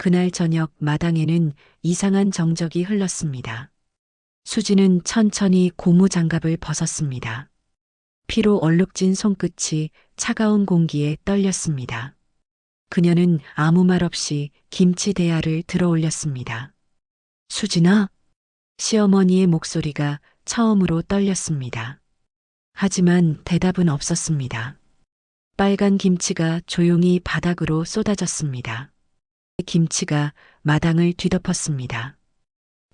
그날 저녁 마당에는 이상한 정적이 흘렀습니다. 수지는 천천히 고무장갑을 벗었습니다. 피로 얼룩진 손끝이 차가운 공기에 떨렸습니다. 그녀는 아무 말 없이 김치 대야를 들어 올렸습니다. 수진아? 시어머니의 목소리가 처음으로 떨렸습니다. 하지만 대답은 없었습니다. 빨간 김치가 조용히 바닥으로 쏟아졌습니다. 김치가 마당을 뒤덮었습니다.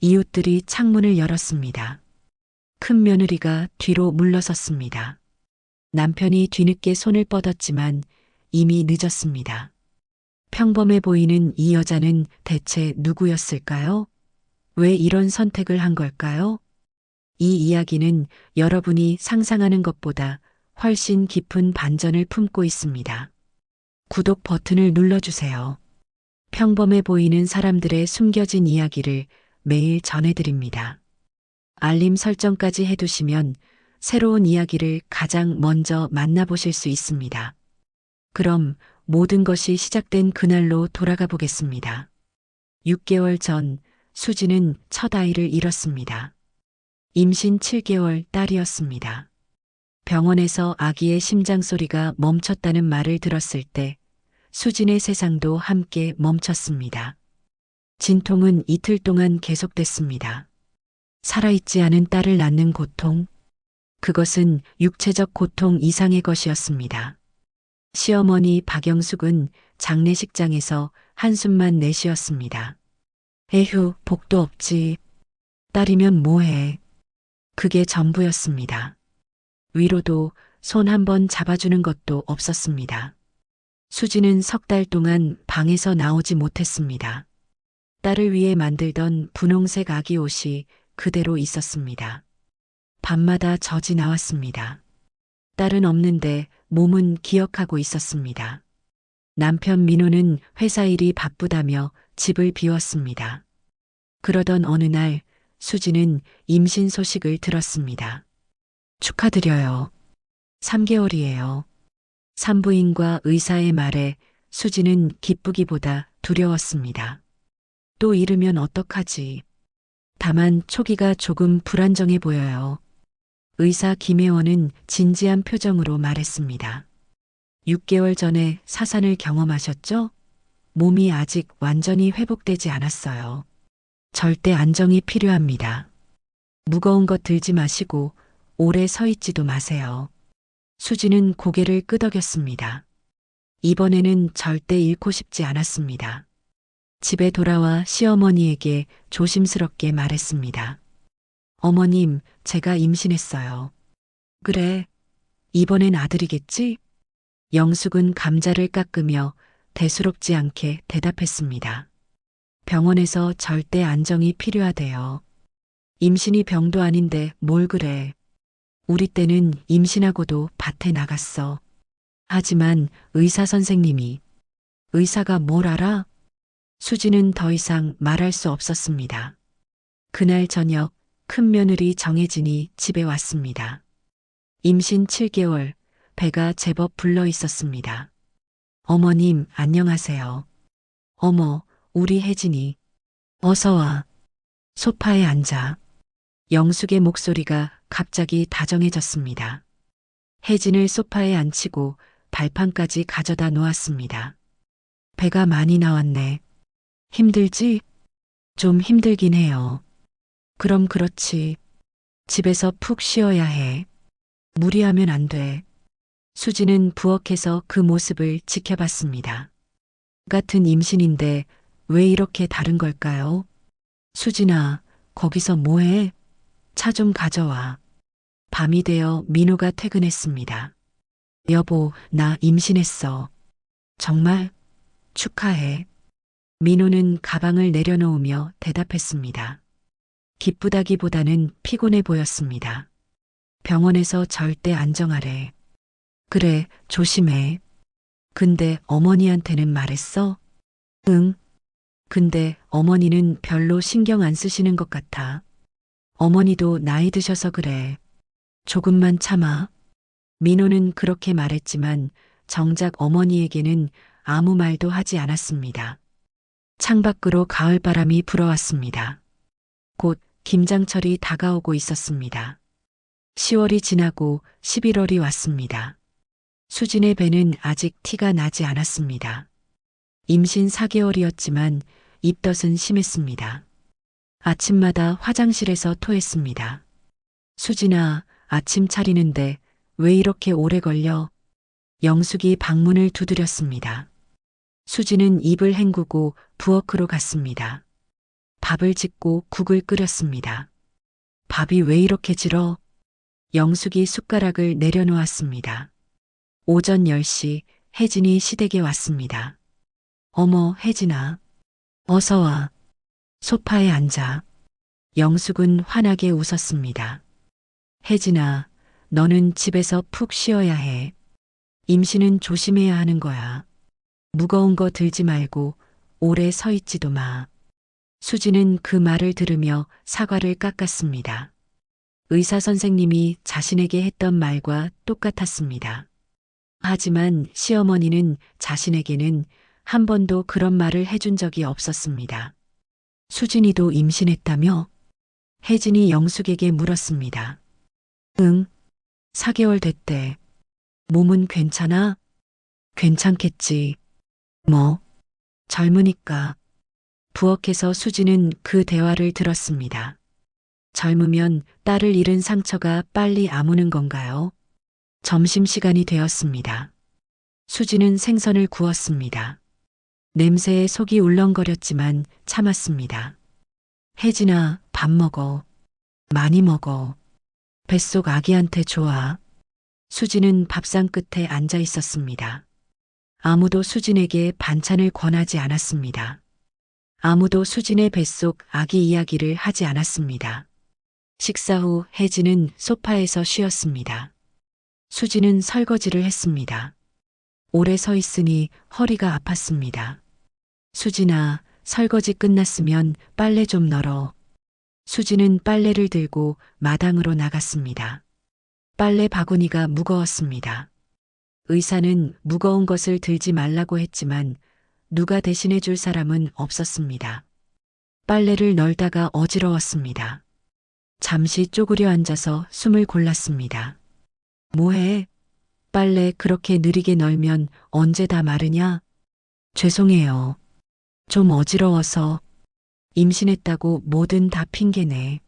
이웃들이 창문을 열었습니다. 큰 며느리가 뒤로 물러섰습니다. 남편이 뒤늦게 손을 뻗었지만 이미 늦었습니다. 평범해 보이는 이 여자는 대체 누구였을까요? 왜 이런 선택을 한 걸까요? 이 이야기는 여러분이 상상하는 것보다 훨씬 깊은 반전을 품고 있습니다. 구독 버튼을 눌러주세요. 평범해 보이는 사람들의 숨겨진 이야기를 매일 전해드립니다. 알림 설정까지 해두시면 새로운 이야기를 가장 먼저 만나보실 수 있습니다. 그럼 모든 것이 시작된 그날로 돌아가 보겠습니다. 6개월 전 수지는 첫 아이를 잃었습니다. 임신 7개월 딸이었습니다. 병원에서 아기의 심장 소리가 멈췄다는 말을 들었을 때 수진의 세상도 함께 멈췄습니다. 진통은 이틀 동안 계속됐습니다. 살아있지 않은 딸을 낳는 고통, 그것은 육체적 고통 이상의 것이었습니다. 시어머니 박영숙은 장례식장에서 한숨만 내쉬었습니다. 에휴, 복도 없지. 딸이면 뭐해. 그게 전부였습니다. 위로도 손 한 번 잡아주는 것도 없었습니다. 수지는 석 달 동안 방에서 나오지 못했습니다. 딸을 위해 만들던 분홍색 아기 옷이 그대로 있었습니다. 밤마다 젖이 나왔습니다. 딸은 없는데 몸은 기억하고 있었습니다. 남편 민호는 회사 일이 바쁘다며 집을 비웠습니다. 그러던 어느 날 수지는 임신 소식을 들었습니다. 축하드려요. 3개월이에요. 산부인과 의사의 말에 수지는 기쁘기보다 두려웠습니다. 또 잃으면 어떡하지? 다만 초기가 조금 불안정해 보여요. 의사 김혜원은 진지한 표정으로 말했습니다. 6개월 전에 사산을 경험하셨죠? 몸이 아직 완전히 회복되지 않았어요. 절대 안정이 필요합니다. 무거운 것 들지 마시고 오래 서 있지도 마세요. 수지는 고개를 끄덕였습니다. 이번에는 절대 잃고 싶지 않았습니다. 집에 돌아와 시어머니에게 조심스럽게 말했습니다. 어머님, 제가 임신했어요. 그래, 이번엔 아들이겠지? 영숙은 감자를 깎으며 대수롭지 않게 대답했습니다. 병원에서 절대 안정이 필요하대요. 임신이 병도 아닌데 뭘 그래. 우리 때는 임신하고도 밭에 나갔어. 하지만 의사 선생님이, 의사가 뭘 알아? 수지는 더 이상 말할 수 없었습니다. 그날 저녁 큰 며느리 정혜진이 집에 왔습니다. 임신 7개월, 배가 제법 불러 있었습니다. 어머님, 안녕하세요. 어머, 우리 혜진이. 어서 와. 소파에 앉아. 영숙의 목소리가 갑자기 다정해졌습니다. 혜진을 소파에 앉히고 발판까지 가져다 놓았습니다. 배가 많이 나왔네. 힘들지? 좀 힘들긴 해요. 그럼 그렇지. 집에서 푹 쉬어야 해. 무리하면 안 돼. 수지는 부엌에서 그 모습을 지켜봤습니다. 같은 임신인데 왜 이렇게 다른 걸까요? 수진아, 거기서 뭐해? 차 좀 가져와. 밤이 되어 민호가 퇴근했습니다. 여보, 나 임신했어. 정말? 축하해. 민호는 가방을 내려놓으며 대답했습니다. 기쁘다기보다는 피곤해 보였습니다. 병원에서 절대 안정하래. 그래, 조심해. 근데 어머니한테는 말했어? 응. 근데 어머니는 별로 신경 안 쓰시는 것 같아. 어머니도 나이 드셔서 그래. 조금만 참아. 민호는 그렇게 말했지만 정작 어머니에게는 아무 말도 하지 않았습니다. 창밖으로 가을바람이 불어왔습니다. 곧 김장철이 다가오고 있었습니다. 10월이 지나고 11월이 왔습니다. 수진의 배는 아직 티가 나지 않았습니다. 임신 4개월이었지만 입덧은 심했습니다. 아침마다 화장실에서 토했습니다. 수진아, 아침 차리는데 왜 이렇게 오래 걸려? 영숙이 방문을 두드렸습니다. 수진은 입을 헹구고 부엌으로 갔습니다. 밥을 짓고 국을 끓였습니다. 밥이 왜 이렇게 질어? 영숙이 숟가락을 내려놓았습니다. 오전 10시 혜진이 시댁에 왔습니다. 어머, 혜진아. 어서 와. 소파에 앉아. 영숙은 환하게 웃었습니다. 혜진아, 너는 집에서 푹 쉬어야 해. 임신은 조심해야 하는 거야. 무거운 거 들지 말고 오래 서 있지도 마. 수지는 그 말을 들으며 사과를 깎았습니다. 의사 선생님이 자신에게 했던 말과 똑같았습니다. 하지만 시어머니는 자신에게는 한 번도 그런 말을 해준 적이 없었습니다. 수진이도 임신했다며? 혜진이 영숙에게 물었습니다. 응, 4개월 됐대. 몸은 괜찮아? 괜찮겠지. 뭐, 젊으니까. 부엌에서 수지는 그 대화를 들었습니다. 젊으면 딸을 잃은 상처가 빨리 아무는 건가요? 점심시간이 되었습니다. 수지는 생선을 구웠습니다. 냄새에 속이 울렁거렸지만 참았습니다. 혜진아, 밥 먹어. 많이 먹어. 뱃속 아기한테 좋아. 수지는 밥상 끝에 앉아 있었습니다. 아무도 수진에게 반찬을 권하지 않았습니다. 아무도 수진의 뱃속 아기 이야기를 하지 않았습니다. 식사 후 혜진은 소파에서 쉬었습니다. 수지는 설거지를 했습니다. 오래 서 있으니 허리가 아팠습니다. 수진아, 설거지 끝났으면 빨래 좀 널어. 수지는 빨래를 들고 마당으로 나갔습니다. 빨래 바구니가 무거웠습니다. 의사는 무거운 것을 들지 말라고 했지만 누가 대신해 줄 사람은 없었습니다. 빨래를 널다가 어지러웠습니다. 잠시 쪼그려 앉아서 숨을 골랐습니다. 뭐해? 빨래 그렇게 느리게 널면 언제 다 마르냐? 죄송해요. 좀 어지러워서. 임신했다고 뭐든 다 핑계내.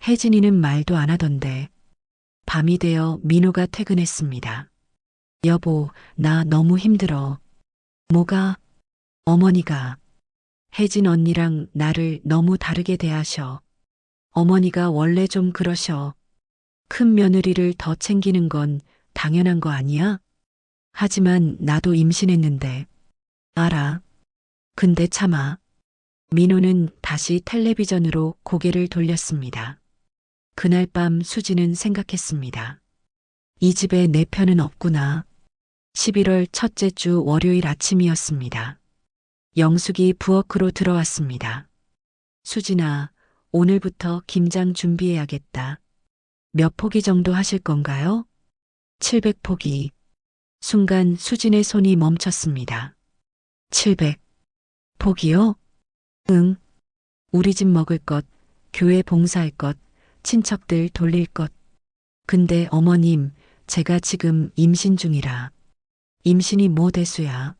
혜진이는 말도 안 하던데. 밤이 되어 민호가 퇴근했습니다. 여보, 나 너무 힘들어. 뭐가? 어머니가. 혜진 언니랑 나를 너무 다르게 대하셔. 어머니가 원래 좀 그러셔. 큰 며느리를 더 챙기는 건 당연한 거 아니야? 하지만 나도 임신했는데. 알아. 근데 참아. 민호는 다시 텔레비전으로 고개를 돌렸습니다. 그날 밤 수지는 생각했습니다. 이 집에 내 편은 없구나. 11월 첫째 주 월요일 아침이었습니다. 영숙이 부엌으로 들어왔습니다. 수진아, 오늘부터 김장 준비해야겠다. 몇 포기 정도 하실 건가요? 700포기. 순간 수진의 손이 멈췄습니다. 700포기요? 응. 우리 집 먹을 것, 교회 봉사할 것, 친척들 돌릴 것. 근데 어머님, 제가 지금 임신 중이라. 임신이 뭐 대수야.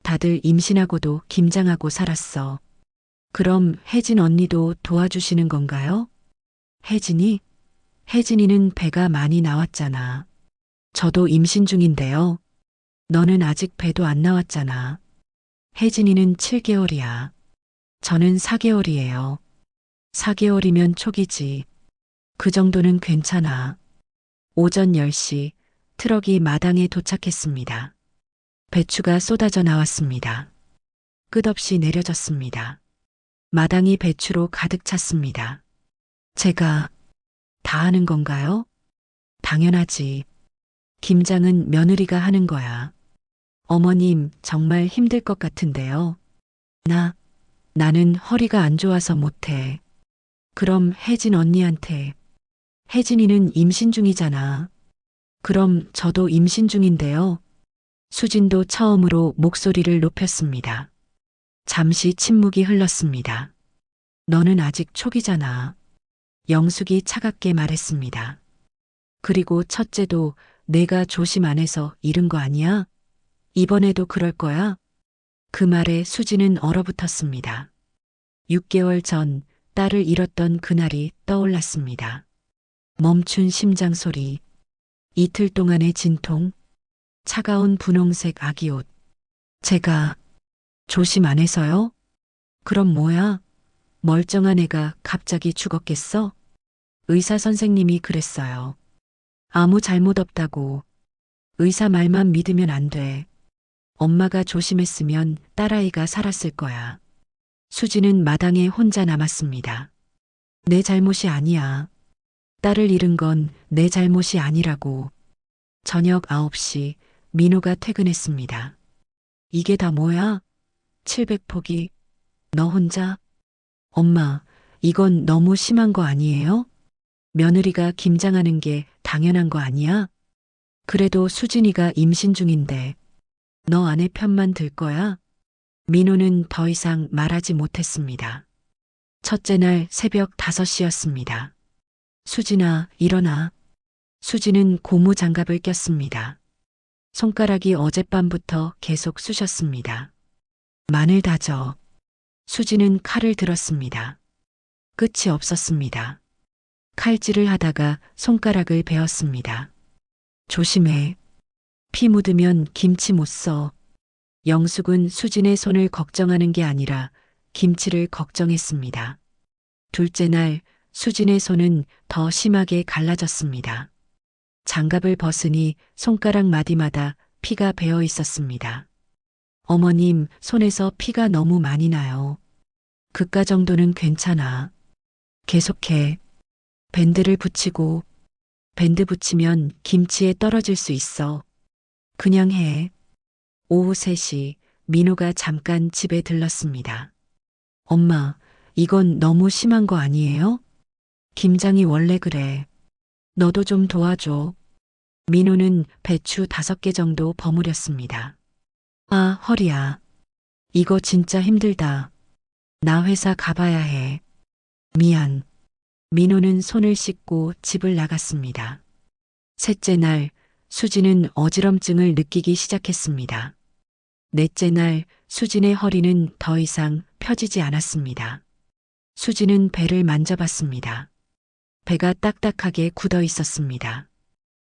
다들 임신하고도 김장하고 살았어. 그럼 혜진 언니도 도와주시는 건가요? 혜진이? 혜진이는 배가 많이 나왔잖아. 저도 임신 중인데요. 너는 아직 배도 안 나왔잖아. 혜진이는 7개월이야. 저는 4개월이에요. 4개월이면 초기지. 그 정도는 괜찮아. 오전 10시 트럭이 마당에 도착했습니다. 배추가 쏟아져 나왔습니다. 끝없이 내려졌습니다. 마당이 배추로 가득 찼습니다. 제가 다 하는 건가요? 당연하지. 김장은 며느리가 하는 거야. 어머님, 정말 힘들 것 같은데요. 나는 허리가 안 좋아서 못해. 그럼 혜진 언니한테. 혜진이는 임신 중이잖아. 그럼 저도 임신 중인데요. 수진도 처음으로 목소리를 높였습니다. 잠시 침묵이 흘렀습니다. 너는 아직 초기잖아. 영숙이 차갑게 말했습니다. 그리고 첫째도 내가 조심 안 해서 잃은 거 아니야? 이번에도 그럴 거야? 그 말에 수지는 얼어붙었습니다. 6개월 전 딸을 잃었던 그날이 떠올랐습니다. 멈춘 심장 소리, 이틀 동안의 진통, 차가운 분홍색 아기 옷. 제가 조심 안 해서요? 그럼 뭐야? 멀쩡한 애가 갑자기 죽었겠어? 의사 선생님이 그랬어요. 아무 잘못 없다고. 의사 말만 믿으면 안 돼. 엄마가 조심했으면 딸아이가 살았을 거야. 수지는 마당에 혼자 남았습니다. 내 잘못이 아니야. 딸을 잃은 건 내 잘못이 아니라고. 저녁 9시 민호가 퇴근했습니다. 이게 다 뭐야? 700포기. 너 혼자? 엄마, 이건 너무 심한 거 아니에요? 며느리가 김장하는 게 당연한 거 아니야? 그래도 수진이가 임신 중인데 너 아내 편만 들 거야? 민호는 더 이상 말하지 못했습니다. 첫째 날 새벽 5시였습니다. 수진아, 일어나. 수진은 고무 장갑을 꼈습니다. 손가락이 어젯밤부터 계속 쑤셨습니다. 마늘 다져. 수진은 칼을 들었습니다. 끝이 없었습니다. 칼질을 하다가 손가락을 베었습니다. 조심해. 피 묻으면 김치 못 써. 영숙은 수진의 손을 걱정하는 게 아니라 김치를 걱정했습니다. 둘째 날 수진의 손은 더 심하게 갈라졌습니다. 장갑을 벗으니 손가락 마디마다 피가 배어 있었습니다. 어머님, 손에서 피가 너무 많이 나요. 그깟 정도는 괜찮아. 계속해. 밴드를 붙이고, 밴드 붙이면 김치에 떨어질 수 있어. 그냥 해. 오후 3시 민호가 잠깐 집에 들렀습니다. 엄마, 이건 너무 심한 거 아니에요? 김장이 원래 그래. 너도 좀 도와줘. 민호는 배추 5개 정도 버무렸습니다. 아, 허리야. 이거 진짜 힘들다. 나 회사 가봐야 해. 미안. 민호는 손을 씻고 집을 나갔습니다. 셋째 날 수진은 어지럼증을 느끼기 시작했습니다. 넷째 날 수진의 허리는 더 이상 펴지지 않았습니다. 수진은 배를 만져봤습니다. 배가 딱딱하게 굳어 있었습니다.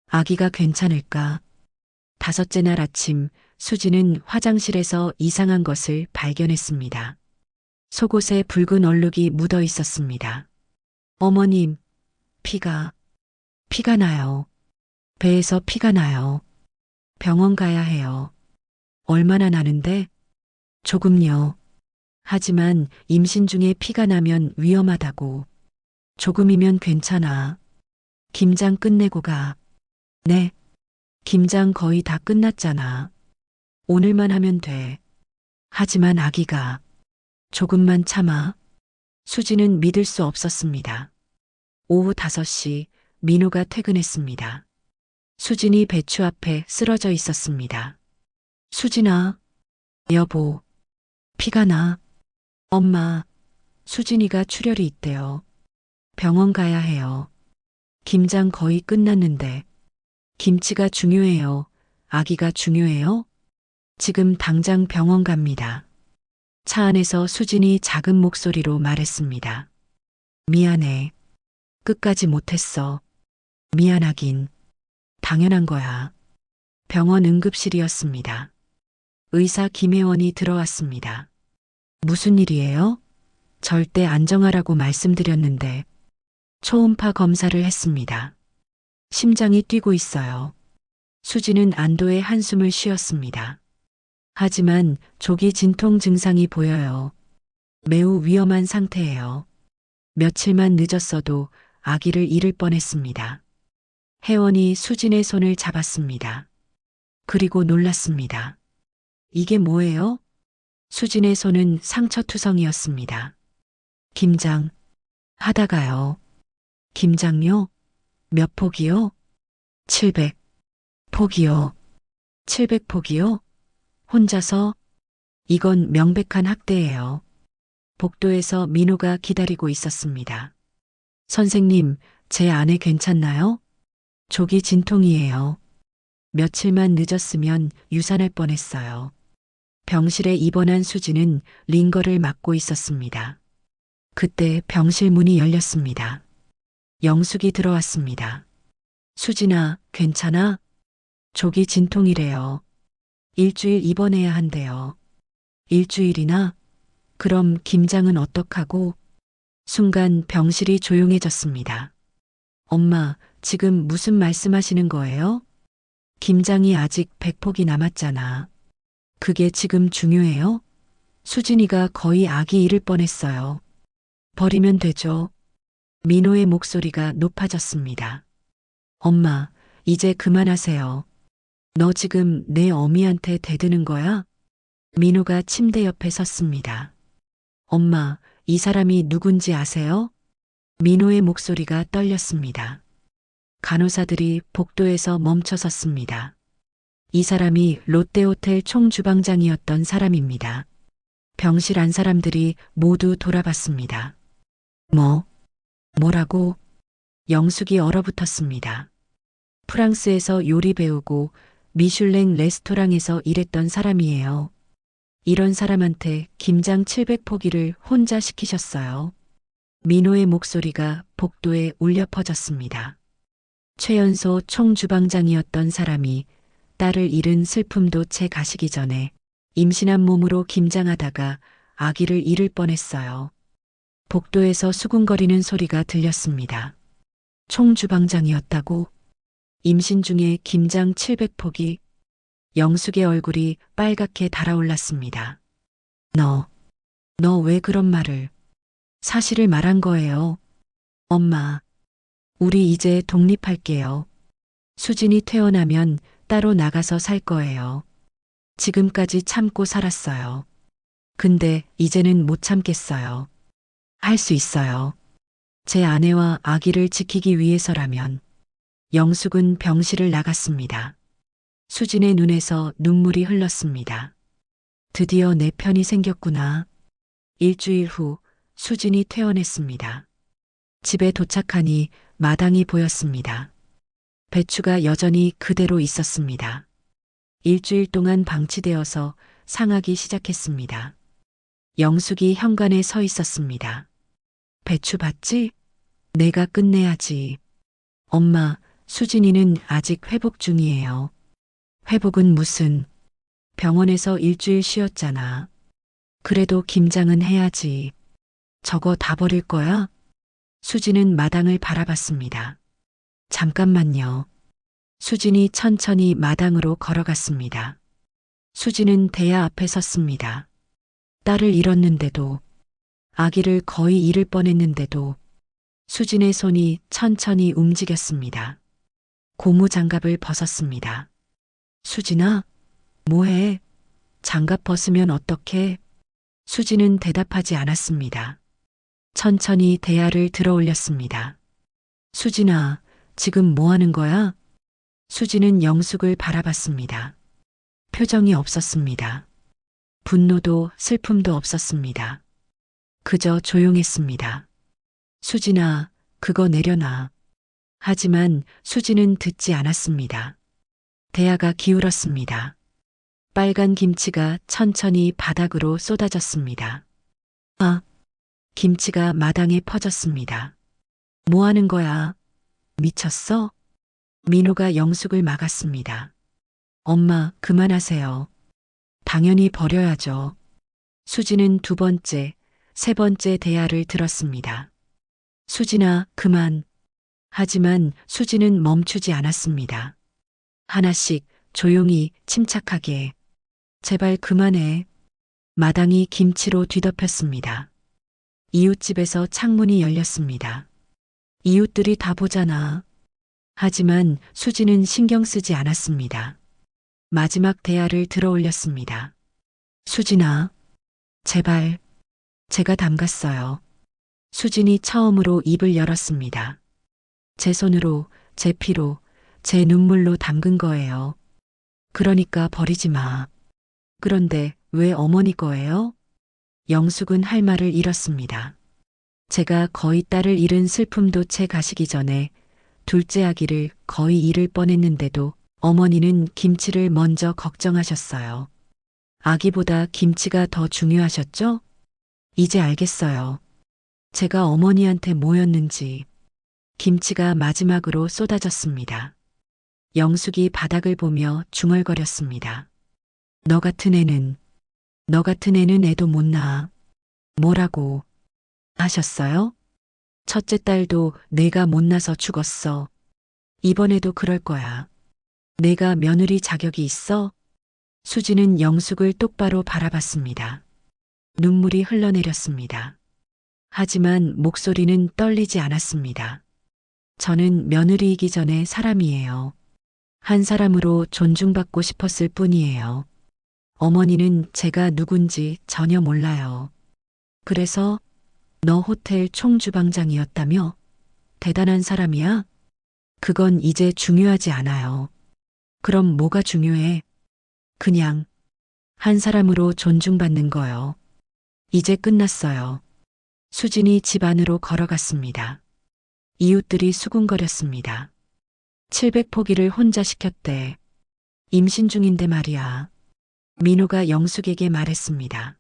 아기가 괜찮을까? 5째 날 아침 수진은 화장실에서 이상한 것을 발견했습니다. 속옷에 붉은 얼룩이 묻어 있었습니다. 어머님, 피가 나요. 배에서 피가 나요. 병원 가야 해요. 얼마나 나는데? 조금요. 하지만 임신 중에 피가 나면 위험하다고. 조금이면 괜찮아. 김장 끝내고 가. 네. 김장 거의 다 끝났잖아. 오늘만 하면 돼. 하지만 아기가. 조금만 참아. 수지는 믿을 수 없었습니다. 오후 5시 민호가 퇴근했습니다. 수진이 배추 앞에 쓰러져 있었습니다. 수진아, 여보, 피가 나. 엄마, 수진이가 출혈이 있대요. 병원 가야 해요. 김장 거의 끝났는데. 김치가 중요해요. 아기가 중요해요? 지금 당장 병원 갑니다. 차 안에서 수진이 작은 목소리로 말했습니다. 미안해. 끝까지 못했어. 미안하긴. 당연한 거야. 병원 응급실이었습니다. 의사 김혜원이 들어왔습니다. 무슨 일이에요? 절대 안정하라고 말씀드렸는데. 초음파 검사를 했습니다. 심장이 뛰고 있어요. 수지는 안도의 한숨을 쉬었습니다. 하지만 조기 진통 증상이 보여요. 매우 위험한 상태예요. 며칠만 늦었어도 아기를 잃을 뻔했습니다. 혜원이 수진의 손을 잡았습니다. 그리고 놀랐습니다. 이게 뭐예요? 수진의 손은 상처투성이었습니다. 김장 하다가요. 김장요? 몇 폭이요? 700 폭이요. 700폭이요? 혼자서? 이건 명백한 학대예요. 복도에서 민호가 기다리고 있었습니다. 선생님, 제 아내 괜찮나요? 조기 진통이에요. 며칠만 늦었으면 유산할 뻔했어요. 병실에 입원한 수지는 링거를 맡고 있었습니다. 그때 병실 문이 열렸습니다. 영숙이 들어왔습니다. 수진아, 괜찮아? 조기 진통이래요. 일주일 입원해야 한대요. 일주일이나? 그럼 김장은 어떡하고? 순간 병실이 조용해졌습니다. 엄마, 지금 무슨 말씀하시는 거예요? 김장이 아직 100폭이 남았잖아. 그게 지금 중요해요? 수진이가 거의 아기 잃을 뻔했어요. 버리면 되죠. 민호의 목소리가 높아졌습니다. 엄마, 이제 그만하세요. 너 지금 내 어미한테 대드는 거야? 민호가 침대 옆에 섰습니다. 엄마, 이 사람이 누군지 아세요? 민호의 목소리가 떨렸습니다. 간호사들이 복도에서 멈춰 섰습니다. 이 사람이 롯데호텔 총주방장이었던 사람입니다. 병실 안 사람들이 모두 돌아봤습니다. 뭐라고? 영숙이 얼어붙었습니다. 프랑스에서 요리 배우고 미슐랭 레스토랑에서 일했던 사람이에요. 이런 사람한테 김장 700포기를 혼자 시키셨어요. 민호의 목소리가 복도에 울려 퍼졌습니다. 최연소 총주방장이었던 사람이 딸을 잃은 슬픔도 채 가시기 전에 임신한 몸으로 김장하다가 아기를 잃을 뻔했어요. 복도에서 수군거리는 소리가 들렸습니다. 총주방장이었다고? 임신 중에 김장 700포기? 영숙의 얼굴이 빨갛게 달아올랐습니다. 너 왜 그런 말을? 사실을 말한 거예요. 엄마, 우리 이제 독립할게요. 수진이 퇴원하면 따로 나가서 살 거예요. 지금까지 참고 살았어요. 근데 이제는 못 참겠어요. 할 수 있어요. 제 아내와 아기를 지키기 위해서라면. 영숙은 병실을 나갔습니다. 수진의 눈에서 눈물이 흘렀습니다. 드디어 내 편이 생겼구나. 일주일 후 수진이 퇴원했습니다. 집에 도착하니 마당이 보였습니다. 배추가 여전히 그대로 있었습니다. 일주일 동안 방치되어서 상하기 시작했습니다. 영숙이 현관에 서 있었습니다. 배추 봤지? 내가 끝내야지. 엄마, 수진이는 아직 회복 중이에요. 회복은 무슨? 병원에서 일주일 쉬었잖아. 그래도 김장은 해야지. 저거 다 버릴 거야? 수진은 마당을 바라봤습니다. 잠깐만요. 수진이 천천히 마당으로 걸어갔습니다. 수진은 대야 앞에 섰습니다. 딸을 잃었는데도, 아기를 거의 잃을 뻔했는데도 수진의 손이 천천히 움직였습니다. 고무 장갑을 벗었습니다. 수진아, 뭐해? 장갑 벗으면 어떡해? 수진은 대답하지 않았습니다. 천천히 대야를 들어 올렸습니다. 수진아, 지금 뭐 하는 거야? 수진은 영숙을 바라봤습니다. 표정이 없었습니다. 분노도 슬픔도 없었습니다. 그저 조용했습니다. 수진아, 그거 내려놔. 하지만 수진은 듣지 않았습니다. 대야가 기울었습니다. 빨간 김치가 천천히 바닥으로 쏟아졌습니다. 김치가 마당에 퍼졌습니다. 뭐 하는 거야? 미쳤어? 민호가 영숙을 막았습니다. 엄마, 그만하세요. 당연히 버려야죠. 수진은 두 번째, 세 번째 대야를 들었습니다. 수진아, 그만. 하지만 수진은 멈추지 않았습니다. 하나씩 조용히 침착하게. 제발 그만해. 마당이 김치로 뒤덮였습니다. 이웃집에서 창문이 열렸습니다. 이웃들이 다 보잖아. 하지만 수진은 신경 쓰지 않았습니다. 마지막 대야를 들어 올렸습니다. 수진아, 제발. 제가 담갔어요. 수진이 처음으로 입을 열었습니다. 제 손으로, 제 피로, 제 눈물로 담근 거예요. 그러니까 버리지 마. 그런데 왜 어머니 거예요? 영숙은 할 말을 잃었습니다. 제가 거의 딸을 잃은 슬픔도 채 가시기 전에 둘째 아기를 거의 잃을 뻔했는데도 어머니는 김치를 먼저 걱정하셨어요. 아기보다 김치가 더 중요하셨죠? 이제 알겠어요. 제가 어머니한테 뭐였는지. 김치가 마지막으로 쏟아졌습니다. 영숙이 바닥을 보며 중얼거렸습니다. 너 같은 애는 애도 못 낳아. 뭐라고 하셨어요? 첫째 딸도 내가 못 낳아서 죽었어. 이번에도 그럴 거야. 내가 며느리 자격이 있어? 수지는 영숙을 똑바로 바라봤습니다. 눈물이 흘러내렸습니다. 하지만 목소리는 떨리지 않았습니다. 저는 며느리이기 전에 사람이에요. 한 사람으로 존중받고 싶었을 뿐이에요. 어머니는 제가 누군지 전혀 몰라요. 그래서 너 호텔 총주방장이었다며? 대단한 사람이야? 그건 이제 중요하지 않아요. 그럼 뭐가 중요해? 그냥 한 사람으로 존중받는 거요. 이제 끝났어요. 수진이 집 안으로 걸어갔습니다. 이웃들이 수군거렸습니다. 700포기를 혼자 시켰대. 임신 중인데 말이야. 민호가 영숙에게 말했습니다.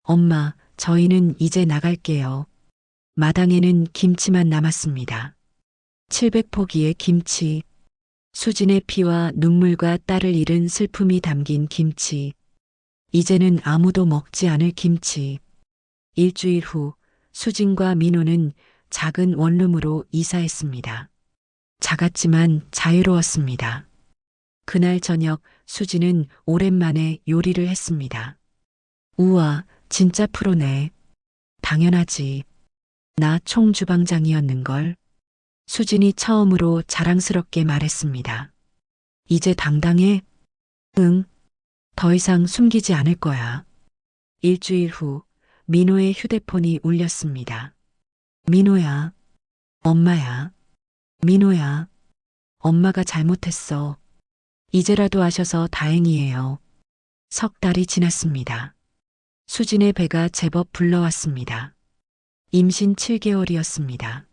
엄마, 저희는 이제 나갈게요. 마당에는 김치만 남았습니다. 700포기의 김치. 수진의 피와 눈물과 딸을 잃은 슬픔이 담긴 김치. 이제는 아무도 먹지 않을 김치. 일주일 후 수진과 민호는 작은 원룸으로 이사했습니다. 작았지만 자유로웠습니다. 그날 저녁 수진은 오랜만에 요리를 했습니다. 우와, 진짜 프로네. 당연하지. 나 총주방장이었는걸. 수진이 처음으로 자랑스럽게 말했습니다. 이제 당당해? 응. 더 이상 숨기지 않을 거야. 일주일 후 민호의 휴대폰이 울렸습니다. 민호야. 엄마야. 민호야. 엄마가 잘못했어. 이제라도 아셔서 다행이에요. 석 달이 지났습니다. 수진의 배가 제법 불러왔습니다. 임신 7개월이었습니다.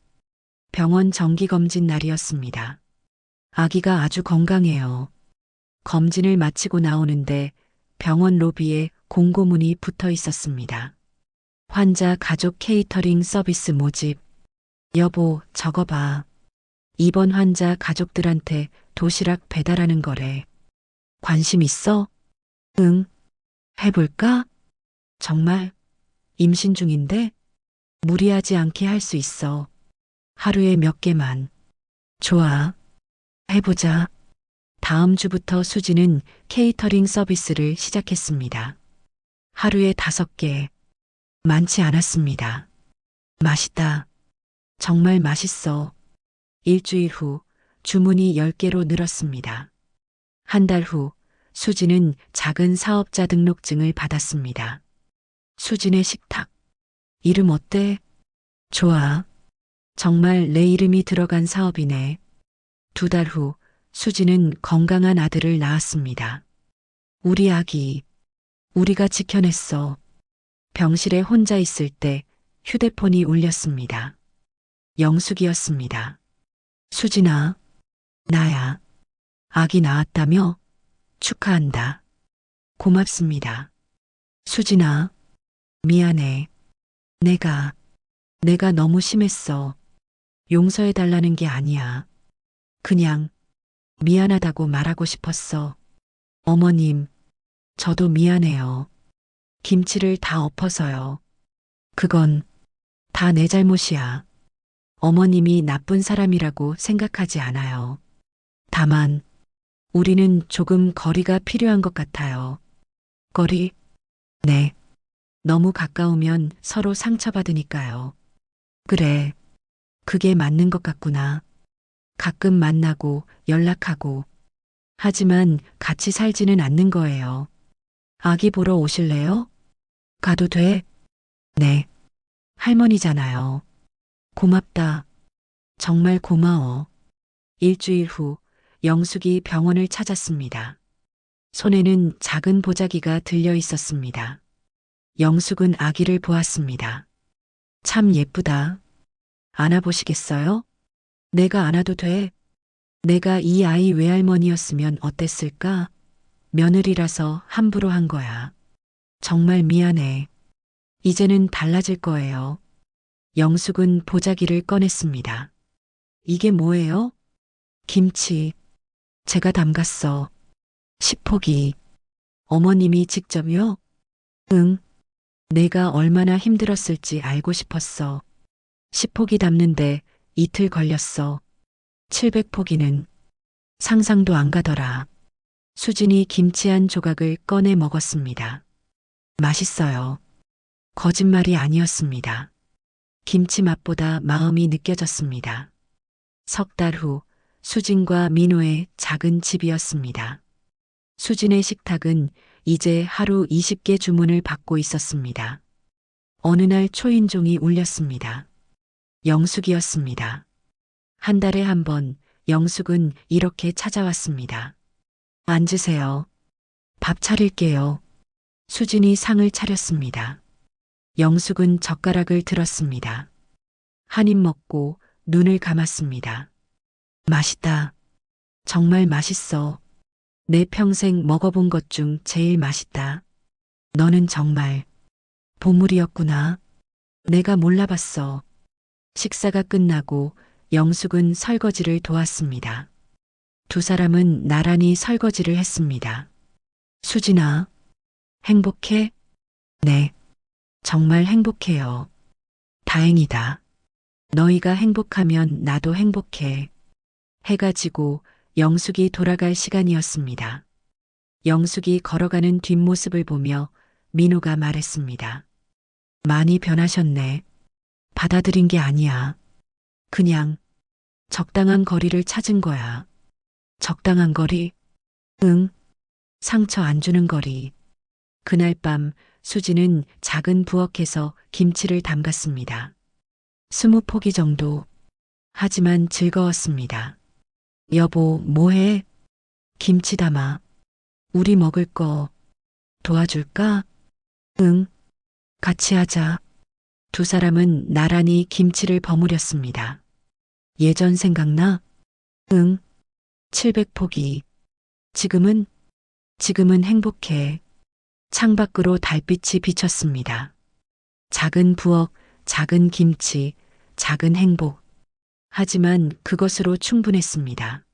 병원 정기검진 날이었습니다. 아기가 아주 건강해요. 검진을 마치고 나오는데 병원 로비에 공고문이 붙어 있었습니다. 환자 가족 케이터링 서비스 모집. 여보, 저거 봐. 입원 환자 가족들한테 도시락 배달하는 거래. 관심 있어? 응. 해볼까? 정말? 임신 중인데? 무리하지 않게 할 수 있어. 하루에 몇 개만. 좋아. 해보자. 다음 주부터 수지는 케이터링 서비스를 시작했습니다. 하루에 5개. 많지 않았습니다. 맛있다. 정말 맛있어. 일주일 후 주문이 10개로 늘었습니다. 한 달 후 수지는 작은 사업자 등록증을 받았습니다. 수진의 식탁. 이름 어때? 좋아. 정말 내 이름이 들어간 사업이네. 2달 후 수지는 건강한 아들을 낳았습니다. 우리 아기. 우리가 지켜냈어. 병실에 혼자 있을 때 휴대폰이 울렸습니다. 영숙이었습니다. 수진아, 나야. 아기 낳았다며? 축하한다. 고맙습니다. 수진아, 미안해. 내가 너무 심했어. 용서해달라는 게 아니야. 그냥 미안하다고 말하고 싶었어. 어머님, 저도 미안해요. 김치를 다 엎어서요. 그건 다 내 잘못이야. 어머님이 나쁜 사람이라고 생각하지 않아요. 다만, 우리는 조금 거리가 필요한 것 같아요. 거리? 네. 너무 가까우면 서로 상처받으니까요. 그래. 그게 맞는 것 같구나. 가끔 만나고 연락하고. 하지만 같이 살지는 않는 거예요. 아기 보러 오실래요? 가도 돼? 네. 할머니잖아요. 고맙다. 정말 고마워. 일주일 후 영숙이 병원을 찾았습니다. 손에는 작은 보자기가 들려 있었습니다. 영숙은 아기를 보았습니다. 참 예쁘다. 안아보시겠어요? 내가 안아도 돼. 내가 이 아이 외할머니였으면 어땠을까? 며느리라서 함부로 한 거야. 정말 미안해. 이제는 달라질 거예요. 영숙은 보자기를 꺼냈습니다. 이게 뭐예요? 김치. 제가 담갔어. 10포기. 어머님이 직접요? 응. 내가 얼마나 힘들었을지 알고 싶었어. 10포기 담는데 이틀 걸렸어. 700포기는 상상도 안 가더라. 수진이 김치 한 조각을 꺼내 먹었습니다. 맛있어요. 거짓말이 아니었습니다. 김치 맛보다 마음이 느껴졌습니다. 석 달 후 수진과 민호의 작은 집이었습니다. 수진의 식탁은 이제 하루 20개 주문을 받고 있었습니다. 어느 날 초인종이 울렸습니다. 영숙이었습니다. 한 달에 한 번 영숙은 이렇게 찾아왔습니다. 앉으세요. 밥 차릴게요. 수진이 상을 차렸습니다. 영숙은 젓가락을 들었습니다. 한 입 먹고 눈을 감았습니다. 맛있다. 정말 맛있어. 내 평생 먹어본 것 중 제일 맛있다. 너는 정말 보물이었구나. 내가 몰라봤어. 식사가 끝나고 영숙은 설거지를 도왔습니다. 두 사람은 나란히 설거지를 했습니다. 수진아, 행복해? 네, 정말 행복해요. 다행이다. 너희가 행복하면 나도 행복해. 해가 지고 영숙이 돌아갈 시간이었습니다. 영숙이 걸어가는 뒷모습을 보며 민호가 말했습니다. 많이 변하셨네. 받아들인 게 아니야. 그냥 적당한 거리를 찾은 거야. 적당한 거리? 응. 상처 안 주는 거리. 그날 밤 수지는 작은 부엌에서 김치를 담갔습니다. 20포기 정도. 하지만 즐거웠습니다. 여보, 뭐해? 김치 담아. 우리 먹을 거 도와줄까? 응. 같이 하자. 두 사람은 나란히 김치를 버무렸습니다. 예전 생각나? 응. 700포기. 지금은 행복해. 창밖으로 달빛이 비쳤습니다. 작은 부엌, 작은 김치, 작은 행복. 하지만 그것으로 충분했습니다.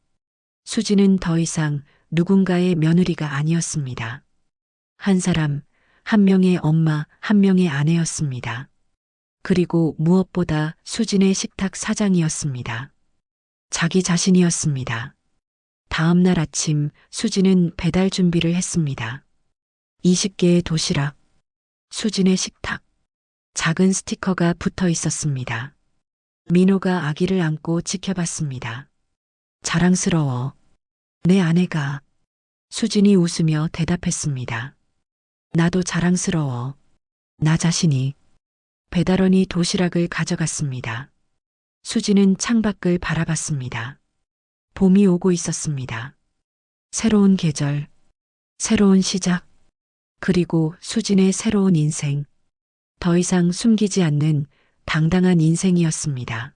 수지는 더 이상 누군가의 며느리가 아니었습니다. 한 사람, 한 명의 엄마, 한 명의 아내였습니다. 그리고 무엇보다 수진의 식탁 사장이었습니다. 자기 자신이었습니다. 다음 날 아침 수진은 배달 준비를 했습니다. 20개의 도시락, 수진의 식탁, 작은 스티커가 붙어 있었습니다. 민호가 아기를 안고 지켜봤습니다. 자랑스러워. 내 아내가. 수진이 웃으며 대답했습니다. 나도 자랑스러워. 나 자신이. 배달원이 도시락을 가져갔습니다. 수진은 창밖을 바라봤습니다. 봄이 오고 있었습니다. 새로운 계절, 새로운 시작, 그리고 수진의 새로운 인생. 더 이상 숨기지 않는 당당한 인생이었습니다.